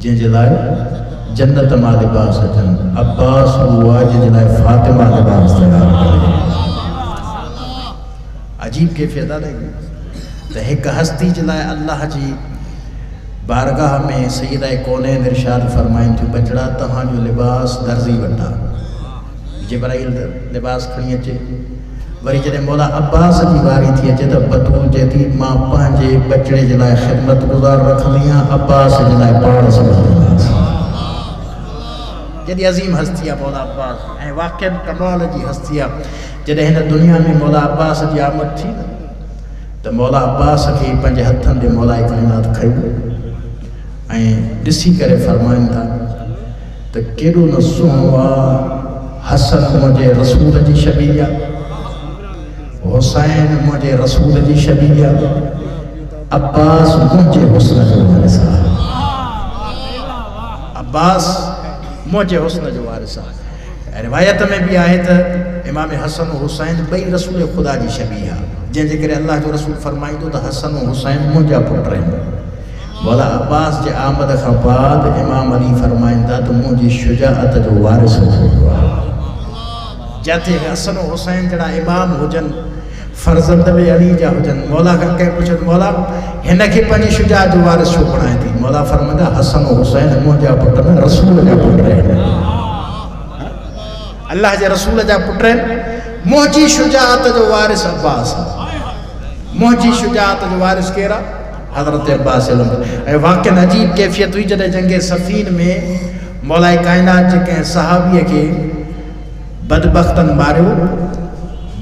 जंहिंजे लाइ जन्नत मां लिबास अचनि, अब्बास उहो आहे जंहिंजे लाइ फातिमा लिबास तयारु करे। अजीब कैफ़ियत आहे त हिकु हस्ती जे लाइ अल्लाह जी बारगाह में सैयदा कौनैन इरशाद फरमाइनि थियूं, बचड़ा तव्हांजो लिबास दर्ज़ी वटा जिब्राइल लिबास खणी अचे। वरी जॾहिं मौला अब्बास जी वारी थी अचे त बतूल चए थी मां पंहिंजे बचड़े जे लाइ ख़िदमत गुज़ार रखंदी आहियां, अब्बास जे लाइ पाण समझंदासीं। जॾहिं अज़ीम हस्ती आहे मौला अब्बास, ऐं वाक़ई कमाल जी हस्ती आहे। जॾहिं हिन दुनिया में मौला अब्बास जी आमद थी त मौला अब्बास खे पंहिंजे हथनि ते मौला काइनात खयो ऐं ॾिसी करे फरमाइनि था त केॾो न सुहिणो आहे, हसन मुंहिंजे रसूल जी शबीह आहे, हुसैन मुंहिंजे रसूल जी शबीह आहे, अब्बास मुंहिंजे हुस्न जो वारिस आहे, अब्बास मुंहिंजे हुस्न जो वारिस आहे। रिवायत में भी आहे त इमाम हसन हुसैन ॿई रसूल ख़ुदा जी शबीह आहे, जंहिंजे करे अल्लाह जो रसूल फरमाईंदो त हसन हुसैन मुंहिंजा पुट आहिनि। मौला अब्बास जे आमद खां बाद इमाम अली फरमाइनि था त मुंहिंजी शुजाअत जो वारिस थींदो आहे। जिथे हसन हुसैन जहिड़ा इमाम हुजनि, फर्ज़ंद में अली जा हुजनि, मौला खां कंहिं पुछनि मौला हिन खे पंहिंजी शुजाअत जो वारिस छो बणाए थी? मौला फरमाईंदा हसन हुसैन मुंहिंजा पुट न रसूल जा पुट आहिनि, अल्लाह जे रसूल जा पुट आहिनि। मुंहिंजी शुजाअत जो वारिस अब्बास आहे, मुंहिंजी शुजाअत जो वारिस केरु आहे? हज़रत अब्बास। ऐं वाक़ई अजीब कैफ़ियत हुई जॾहिं जंग सफ़ीन में मौला काइनात जे कंहिं सहाबीअ खे बदबख्तन मारियो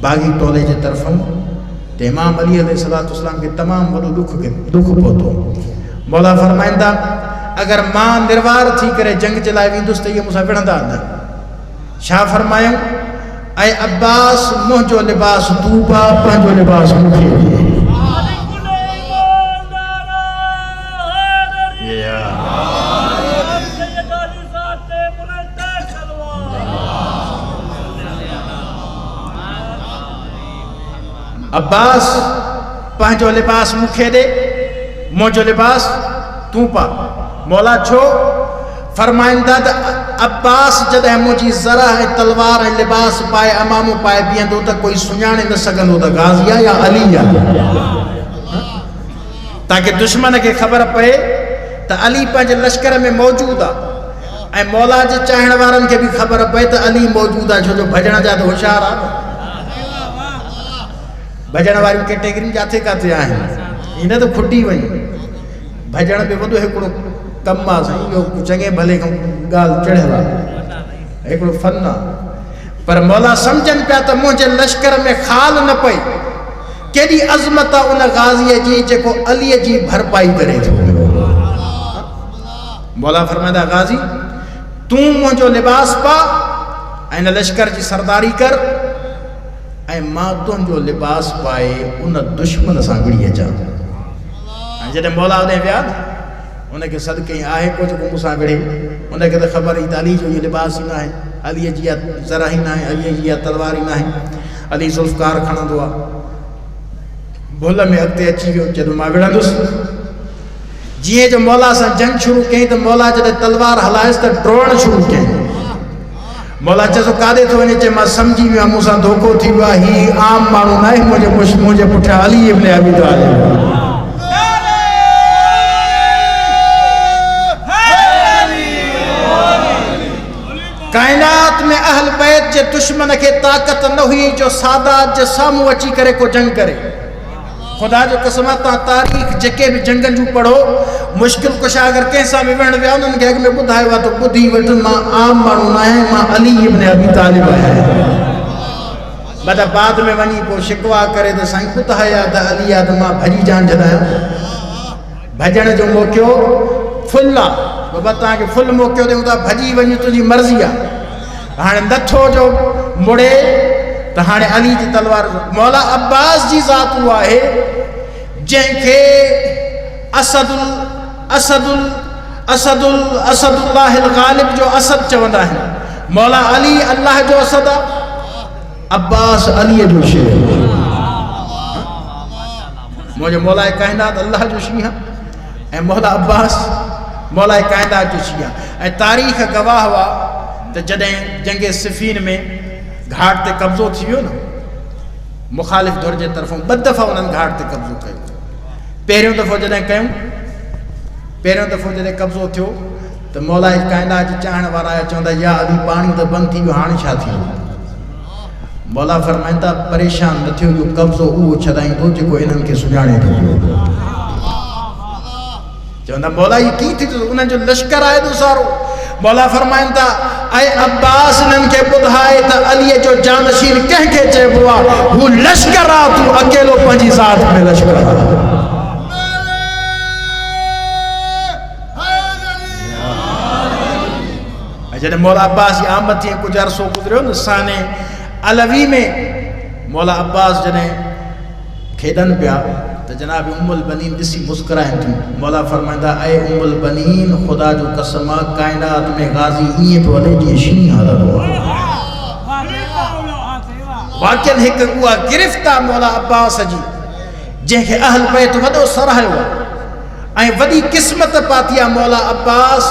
बागी टोले जे तरफ़ां, त इमाम अली अलैहिस्सलाम खे तमामु वॾो दुख पहुतो। मौला फरमाईंदा अगरि मां निर्वार थी करे जंग जे लाइ वेंदुसि त इहे मूंसां विढ़ंदा न। छा फरमायूं? ऐं अब्बास मुंहिंजो लिबास तूं पाउ, पंहिंजो लिबास मूंखे ॾे। अब्बास पंहिंजो लिबास मूंखे ॾे, मुंहिंजो लिबास तूं पा। मौला छो? फरमाईंदा त अब्बास जॾहिं मुंहिंजी ज़रा ऐं तलवार ऐं लिबास पाए अमामो पाए बीहंदो त कोई सुञाणे न सघंदो त गाज़ी आहे या अली आहे, ताकि दुश्मन खे ख़बर पए त अली पंहिंजे लश्कर में मौजूदु आहे, ऐं मौला जे चाहण वारनि खे बि ख़बर पए त अली मौजूदु आहे, छो जो भॼण जा त होशियार आहे। भॼण वारियूं कैटेगरियूं किथे किथे आहिनि, इन त खुटी वई। भॼण बि वॾो हिकिड़ो कमु आहे साईं, इहो चङे भले खां ॻाल्हि चढ़ियल आहे, हिकिड़ो फन आहे। पर मौला सम्झनि पिया त मुंहिंजे लश्कर में खाल न पई, केॾी अज़मत आहे उन गाज़ीअ जी जेको अलीअ जी भरपाई करे थो। मौला फरमाईंदा गाज़ी तूं मुंहिंजो लिबास पा ऐं हिन लश्कर जी सरदारी कर, ऐं मां तुंहिंजो लिबास पाए उन दुश्मन सां विड़ी अचां। ऐं जॾहिं मौला होॾे विया उनखे सदके आहे को जेको मूंसां विड़े, उनखे त ख़बर ई त अली जो इहो लिबास ई न आहे, अलीअ जी इहा ज़रा ई न आहे, अलीअ जी इहा तलवार ई न आहे। अली ज़ुल्फ़कार खणंदो आहे, भुल में अॻिते अची वियो, जॾहिं मां विढ़ंदुसि। जीअं जो मौला सां जंग शुरू कयईं त मौला जॾहिं तलवार हलायसि त डोड़ण शुरू कयईं। मौला चयो काॾे थो वञे? चए मां सम्झी वियो आहियां मूंसां धोखो थी वियो आहे, हीउ आम माण्हू न आहे, मुंहिंजे पुठियां अली इब्न अबी तालिब। काइनात में अहल बैत जे दुश्मन खे ताक़त न हुई जो सादात जे साम्हूं अची करे को जंग करे। खुदा जो कसम आहे, तव्हां तारीख़ जेके बि जंगनि जूं पढ़ो, मुश्किल कुशा अगरि कंहिंसां बि विढ़ण विया उन्हनि खे अॻु में ॿुधायो आहे त ॿुधी वठि मां आम माण्हू न आहियां, मां अली इब्न अबी तालिब आहियां। मतिलबु बाद में वञी पोइ शिकवा करे त साईं ॿुधाया त अली आहे त मां भॼी जान छॾायां। भॼण जो मौक़ो फुल आहे, बाबा तव्हांखे फुल मौक़ो ॾियूं था, भॼी वञी तुंहिंजी मर्ज़ी आहे। हाणे नथो जो मुड़े त हाणे अली जी तलवार। मौला अब्बास जी ज़ात उहा आहे जंहिंखे असदुल्लाहिल गालिब जो असद चवंदा आहिनि। मौला अली अल्लाह जो असद आहे, अब्बास अलीअ जो शेर। मुंहिंजो मौला काइनात अल्लाह जो शींहुं आहे ऐं मौला अब्बास मौला कायनात जो शिया ऐं तारीख़ गवाह हुआ त जॾहिं जंग सिफ़ीन में घाट ते कब्ज़ो थी वियो न मुखालिफ़ धुर जे तरफ़ों 2 दफ़ा उन्हनि घाट ते कब्ज़ो कयो। पहिरियों दफ़ो जॾहिं कयूं पहिरियों दफ़ो जॾहिं कब्ज़ो थियो त मौला कायनात जा चाहण वारा चवंदा या अली पाणी त बंदि थी वियो हाणे छा थी वियो। मौला फरमाईंदा परेशान न थियो जो कब्ज़ो उहो छॾाईंदो जेको इन्हनि खे सुञाणे थो पियो। चवंदा मौला ही कीअं थी थियो उन्हनि जो लश्कर आहे एॾो सारो। मौला फरमाईंदा ऐं अब्बास इन्हनि खे ॿुधाए त अलीअ जो जानशीन कंहिंखे चइबो आहे हू लश्कर आहे तूं अकेलो पंहिंजी ज़ात में लश्कर आहे। जॾहिं मौला अब्बास जी आमद थी कुझु अरसो गुज़रियो न साने अलवी में मौला अब्बास जॾहिं खेॾनि पिया त जनाब उम्मुल बनीन ॾिसी मुस्कुराइनि थियूं। मौला फरमाईंदा ऐं उम्मुल बनीन ख़ुदा जो कसम आहे काइनात में गाज़ी ईअं पियो हले जीअं शींहुं हलंदो आहे। वाक़िअनि हिकु उहा गिरफ़्त आहे मौला अब्बास जी जंहिंखे अहल बैत वॾो सराहियो आहे ऐं वॾी क़िस्मत पाती आहे मौला अब्बास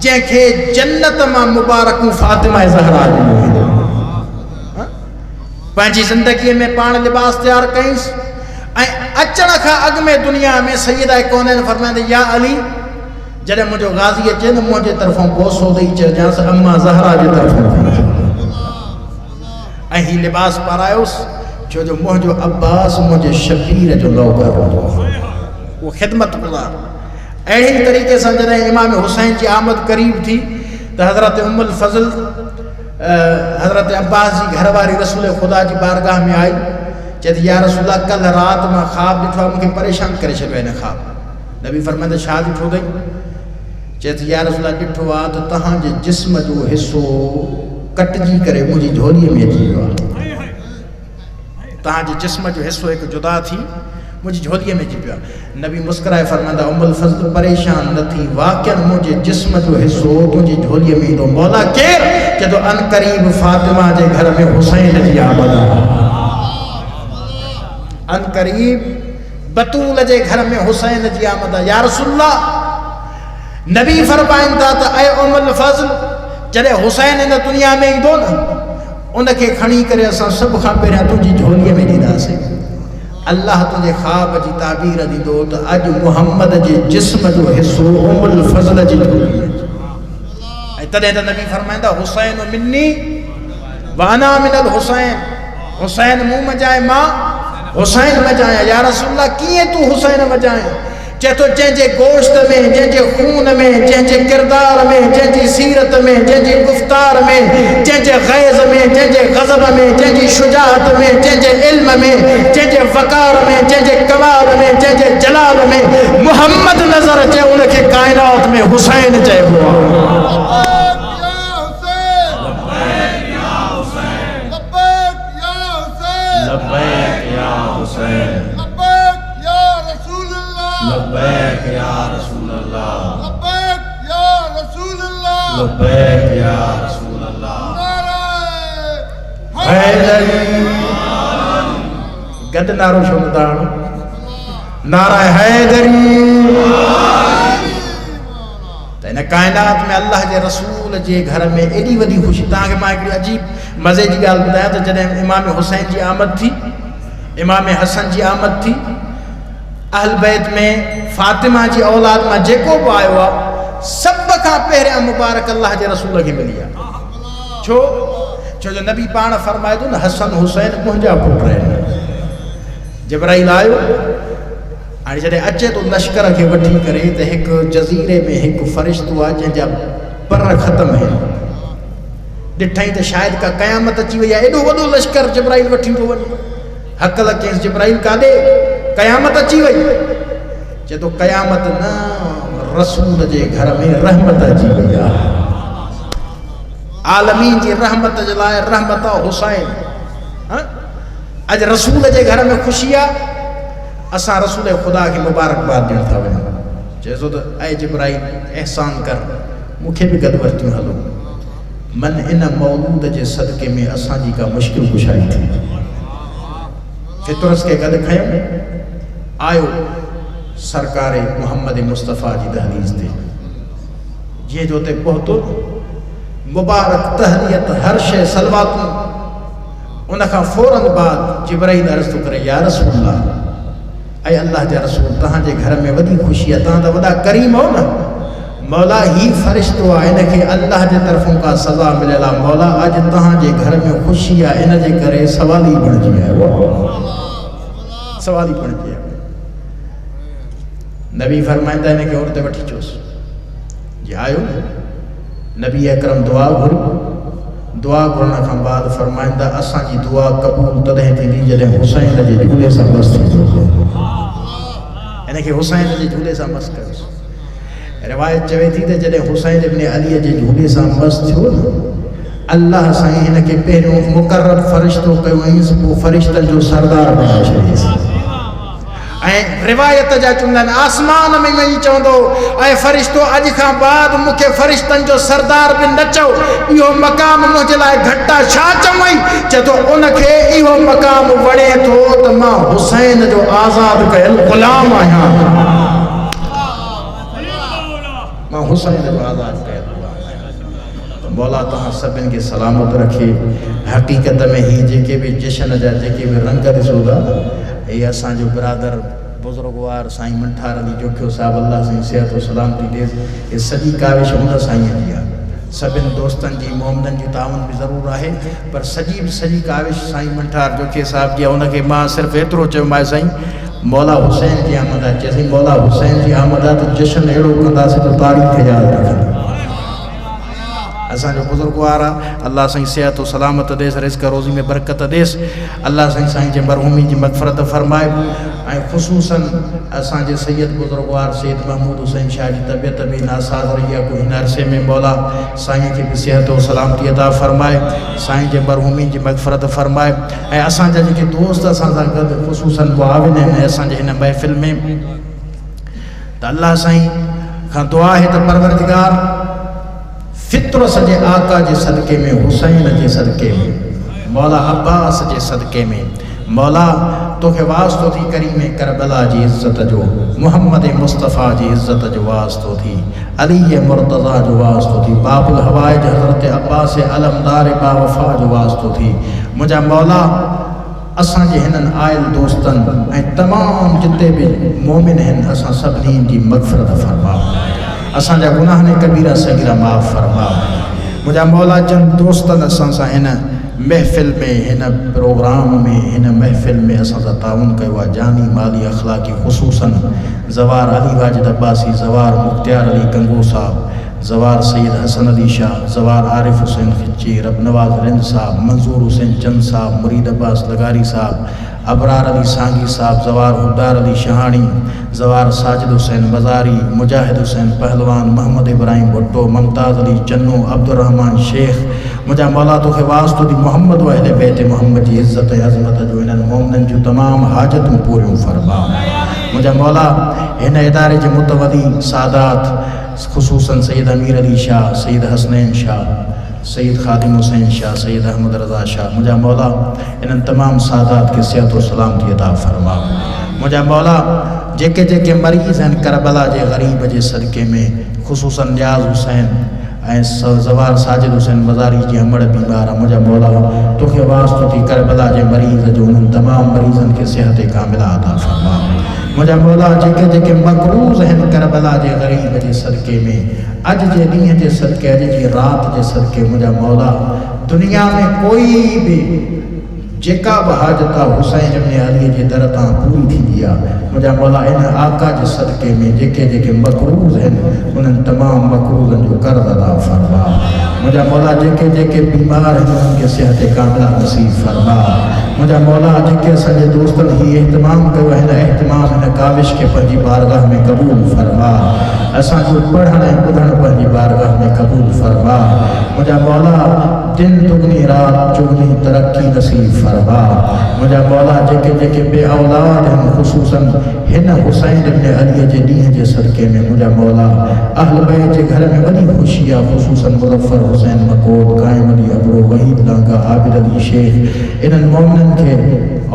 जंहिंखे जन्नत मां मुबारकूं फातिमा ज़हरा ॾिनो। पंहिंजी ज़िंदगीअ में पाण लिबास तयारु कईंसि ऐं अचण खां अॻु में दुनिया में सैयदा कौनैन फरमाईंदे या अली जॾहिं मुंहिंजो गाज़ी अचे न मुंहिंजे तरफ़ां बोसो ॾेई चइजांसि अम्मा ज़हरा जे तरफ़ां ऐं हीउ लिबास पारायोसि छो जो मुंहिंजो अब्बास मुंहिंजे शबीर जो नौकर हूंदो उहो ख़िदमत गुज़ार। अहिड़े तरीक़े सां जॾहिं इमाम हुसैन जी आमद क़रीब थी त हज़रत उम्मुल फज़ल हज़रत अब्बास जी घरवारी रसूल ख़ुदा जी बारगाह में आई चए थी या रसूल कल रात मां ख़्वाब ॾिठो आहे मूंखे परेशान करे छॾियो हिन ख़्वाब। नबी फरमाईंदा छा ॾिठो अथई। चए थी या रसूल ॾिठो आहे त तव्हांजे जिस्म जो हिसो कटिजी करे मुंहिंजी झोलीअ में अची वियो आहे। तव्हांजे जिस्म जो हिसो हिकु जुदा थी मुंहिंजी झोलीअ में अची पियो आहे। नबी मुस्कुराए फरमाईंदा उम्मुल फज़ल परेशान न थी वाक़िअनि मुंहिंजे जिस्म जो हिसो तुंहिंजी झोलीअ में ईंदो। मौला केरु चए थो अन क़रीब फातिमा जे घर में हुसैन जी आमद आहे। अन क़रीब बतूल जे घर में हुसैन जी आमद आहे। या रसूलल्लाह नबी फरमाईंदा त ऐं उम्मुल फज़ल जॾहिं हुसैन इन दुनिया में ईंदो न उनखे खणी करे असां सभ खां पहिरियां तुंहिंजी झोलीअ में ॾींदासीं। अल्लाह तुंहिंजे ख़्वाब जी ताबीर ॾींदो त अॼु मुहम्मद जे जिस्म जो हिसो उम्मुल फज़ल जी झोलीअ में ऐं तॾहिं त नबी फरमाईंदा हुसैन मिन्नी व अना मिनल हुसैन। हुसैन मूं मजाए मां हुसैन मजाया। या रसूलल्लाह कीअं तूं हुसैन मजाए। चए थो जंहिंजे गोश्त में जंहिंजे खून में जंहिंजे किरदार में जंहिंजी सीरत में जंहिंजी गुफ़्तार में जंहिंजे ग़ैज़ में जंहिंजे ग़ज़ब में जंहिंजी शुजाअत में जंहिंजे इल्म में जंहिंजे वक़ार में जंहिंजे कमाल में जंहिंजे जलाल में मुहम्मद नज़र अचे उनखे काइनात में हुसैन चइबो आहे। लब्बैक या रसूल अल्लाह लब्बैक या रसूल अल्लाह लब्बैक या रसूल अल्लाह। नारे हैदरी गद नारो शुमदान नारा हैदरी। त इन काइनात में अल्लाह जे रसूल जे घर में एॾी वॾी ख़ुशी। तव्हांखे मां हिकिड़ी अजीब मज़े जी ॻाल्हि ॿुधायां त जॾहिं इमाम हुसैन जी आमद थी इमाम हसन जी आमद थी अहल बैत में फातिमा जी औलाद मां जेको बि आयो आहे सभ खां पहिरियां मुबारक अल्लाह जे रसूल खे मिली आहे। छो जो नबी पाण फरमाए थो न हसन हुसैन मुंहिंजा पुट आहिनि। जिब्राइल आयो हाणे जॾहिं अचे थो लश्कर खे वठी करे त हिकु जज़ीरे में हिकु फ़रिश्तो आहे जंहिंजा पर ख़तमु आहिनि। ॾिठई त शायदि का क़यामत अची वई आहे। एॾो वॾो लश्कर जिब्राइल वठी थो वञे। हक़ लॻेसि जिब्राइल काॾे क़यामत अची वई। चए थो क़यामत न रसूल जे घर में रहमत अची वई आहे। आलमीन जी रहमत जे लाइ रहमत हुसैन। अॼु रसूल जे घर में ख़ुशी आहे असां रसूल ख़ुदा खे मुबारकबाद ॾियण था वञूं। चए थो त ऐं जिब्राइल अहसान कर मूंखे बि गॾु वरितियूं हलो मन इन मौलूद जे सदके में असांजी का मुश्किल कुशाई थी। फितरस के गद खयो आयो सरकार मोहम्मद मुस्तफ़ा जी दहलीज़ ते जे जो ते पहुतो मुबारक तहनियत हर शे सलवातूं उन खां फौरन बाद जिब्राइल अर्ज़ तो करे या रसूल अल्लाह, ऐं अल्लाह जा रसूल तहांजे घर में वॾी ख़ुशी आहे, तव्हां त वॾा करीम हो न। मौला ही फ़रिश्तो आहे, इनखे अल्लाह जे तरफ़ों का सज़ा मिलियल आहे। मौला अॼु तव्हांजे घर में ख़ुशी आहे, इन जे करे सवाल ई बणिजी वियो, सवाल ई बणिजी वियो। नबी फरमाईंदा इनखे और ते वठी अचोसि। जे आयो नबी अकरम दुआ घुरी, दुआ घुरण खां बाद फरमाईंदा असांजी दुआ क़बूल तॾहिं थींदी जॾहिं हुसैन जे झूले सां मस थींदो। इनखे हुसैन जे झूले सां मस कयोसि। रिवायत चवे थी त जॾहिं हुसैन इब्न अली जे झूले सां मस थियो न, अल्लाह साईं हिनखे पहिरियों मुक़रर फ़रिश्तो कयो ऐंसि, पोइ फ़रिश्तनि जो सरदार बणाए छॾियसि। ऐं रिवायत जा चवंदा आहिनि आसमान में वञी चवंदो ऐं फ़रिश्तो अॼु खां बाद मूंखे फ़रिश्तनि जो सरदार बि न चओ, इहो मक़ाम मुंहिंजे लाइ घटि आहे। छा चवई? चए थो उनखे इहो मक़ाम वणे थो त मां हुसैन जो आज़ादु कयल ग़ुलाम आहियां, मां हुसैन जो आज़ादु कयल ग़ुलाम आहियां। मौला तव्हां सभिनि खे सलामत रखे। हक़ीक़त में ही जेके बि जश्न जा जेके बि रंग ॾिसो था, ये असांजो बिरादर बुज़ुर्गवार साईं मंठार अली जोखियो साहिबु, अल्लाह साईं सिहत और सलामती ॾेसि। ये सॼी काविश हुन साईंअ जी आहे। सभिनि दोस्तनि जी मोमिननि जी तावन बि ज़रूरु आहे, पर सॼी काविश साईं मंठार जोखियो साहिब जी आहे। उनखे मां सिर्फ़ु एतिरो चयोमांइ साईं मौला हुसैन जी आमद आहे। चएसि मौला हुसैन जी आमद आहे त जश्न अहिड़ो कंदासीं त तारीख़ यादि रखंदी। असांजो बुज़ुर्गवार आहे, अल्लाह साईं सिहत और सलामत ॾेसि, रिज़्क़ रोज़ी में बरकत ॾेसि। अल्लाह साईं जे मरहूमी जी मग़फ़रत फ़रमाए। ऐं ख़ुसूसन असांजे सैयद बुज़ुर्गवार सैयद महमूद हुसैन शाह जी तबियत बि नासाज़ रही आहे, कोई हिन अरसे में मौला साईं खे बि सिहत और सलामती अता फ़रमाए, साईं जे मरहूमी जी मग़फ़रत फ़रमाए। ऐं असांजा जेके दोस्त असां सां गॾु ख़ुसूसन मुआविन आहिनि असांजे हिन महफ़िल में, त अल्लाह साईं खां दुआ आहे त परवरदिगार फित्र सजे आका जे सदके में, हुसैन जे सदके में, मौला अब्बास जे सदके में, मौला तोखे वास्तो थी करीम करबला जी इज़्ज़त जो, मोहम्मद मुस्तफ़ा जी इज़्ज़त जो वास्तो थी, अली मुर्तज़ा जो वास्तो थी, बाबुल हवाइज हज़रत अब्बास अलमदार बावफ़ा जो वास्तो थी। मुंहिंजा मौला असांजे हिननि आयल दोस्तनि ऐं तमामु जिते बि मोमिन आहिनि असां सभिनी जी मग़फ़रत फ़रमा, असांजा गुनाह ने कबीरा सगीरा माफ़ फरमा। मुंहिंजा मौला जन दोस्तनि असां सां हिन महफ़िल में, हिन प्रोग्राम में, हिन महफ़िल में असां सां ताउन कयो आहे, जानी माली अख़लाक़ी, ख़ुसूसन ज़वार अली वाजिद अब्बासी, ज़वार मुख्तियार अली गंगो साहब, ज़वार सैयद हसन अली शाह, ज़वार आरिफ हुसैन खिची, रब नवाज़ रिंद साहब, मंजूर हुसैन चंद साहब, मुरीद अब्बास लगारी साहब, अबरार अली सांगी साहब, ज़वार उद्दार अली शहानी, ज़वार साजिद हुसैन मज़ारी, मुजाहिद हुसैन पहलवान, मोहम्मद इब्राहिम भुट्टो, मुमताज़ अली चन्नू, अब्दुर्रहमान शेख। मुंहिंजा मौला तोखे वास्तो दी मोहम्मद व अहले बैत मोहम्मद जी इज़्ज़त ऐं अज़मत जो इन्हनि मोमिननि जूं तमामु हाजतूं पूरियूं फरमा। मुंहिंजा मौला हिन इदारे जे मुतवली सादात ख़ुसूसन सैयद अमीर अली शाह, सैयद हसनैन शाह, सैयद ख़ादिम हुसैन शाह, सैयद अहमद रज़ा शाह, मुंहिंजा मौला इन्हनि तमामु सादात खे सिहत और सलामती अता फ़रमा। मुंहिंजा मौला जेके जेके मरीज़ आहिनि करबला जे ग़रीब जे सदके में, ख़ुसूसन न्याज़ हुसैन ऐं ज़वार साजिद हुसैन मज़ारी जी हमड़ बीमार आहे, मुंहिंजा मौला तोखे वास्तो थी करबला जे मरीज़ जो उन्हनि तमामु मरीज़नि खे सिहत कामिला अता फ़रमा। मुंहिंजा मौला जेके जेके मक़रूज़ आहिनि करबला जे ग़रीब जे सदके में, अॼु जे ॾींहं जे सदके, अॼु जी राति जे सदके, मुंहिंजा मौला दुनिया में कोई बि जेका बि हाजत आहे हुसैन इब्न अली जे दर तां पूरी थींदी आहे। मुंहिंजा मौला इन आका जे सदके में जेके जेके मक़रूज़ आहिनि उन्हनि तमामु मक़रूज़नि जो कर्ज़ अदा फ़रमा। मुंहिंजा मौला जेके जेके बीमार आहिनि उन्हनि खे सिहत कामिला नसीब फ़रमा। मुंहिंजा मौला जेके असांजे दोस्तनि हीउ एहतमाम कयो, हिन एहतमाम हिन काविश खे पंहिंजी बारगाह में क़बूल फ़रमा। असांजो पढ़णु ऐं ॿुधणु पंहिंजी बारगाह में क़बूल फ़रमा। मुंहिंजा मौला दिन दुगनी रात चुगनी तरक्की नसीब फ़रमा। मुंहिंजा मौला जेके जेके बे औलाद आहिनि ख़ुसूसन हिन हुसैन इब्न अली जे ॾींहं जे सदके में, मुंहिंजा मौला अहल बैत जे घर में वॾी ख़ुशी आहे, ख़ुसूसन मुज़फ़र हुसैन मकोद, क़ाइम अली अबरो, वहीद लांगा, आबिद अली शेख, इन्हनि मोमिननि खे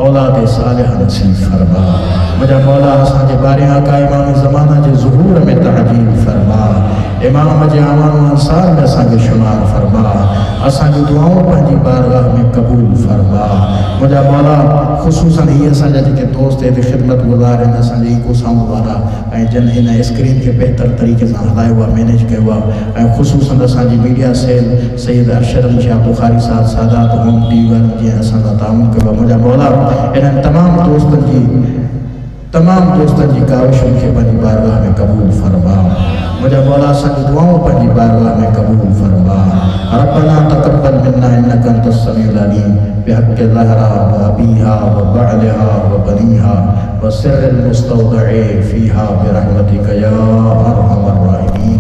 औलाद सालिह नसीब फ़रमा। मुंहिंजा मौला असांजे ॿारहें आका इमाम ज़माना जे ज़ुहूर में तहजील फ़रमा। इमाम जे आवान अंसार में असांखे शुमार फरमा, असांजी दुआऊं पंहिंजी बारगाह में क़बूल फरमा। मुंहिंजा मौला ख़ुसूसन इहे असांजा जेके दोस्त हिते ख़िदमत गुज़ार आहिनि, असांजे इको साउंड वारा ऐं जिन हिन स्क्रीन खे बहितर तरीक़े सां हलायो आहे, मैनेज कयो आहे, ऐं ख़ुसूसन असांजी मीडिया सेल सैयद अरशद अली शाह बुखारी साहब सादात होम टीवी वारनि जीअं असां सां ताउन कयो आहे। मुंहिंजा मौला इन्हनि तमाम दोस्तनि जी काविशुनि खे पंहिंजी बारगाह में क़बूल फरमा। मुंहिंजा मौला असांजी दुआऊं पंहिंजी बारगाह में क़बूल फरमा। रब्बना तक़ब्बल मिन्ना इन्नका अंतस समीउल अलीम बिहक़्क़ि ज़हरा व अबीहा व बअलिहा व बनीहा व सिर्रिल मुस्तौदअ फ़ीहा बिरहमतिका या अरहमर राहिमीन।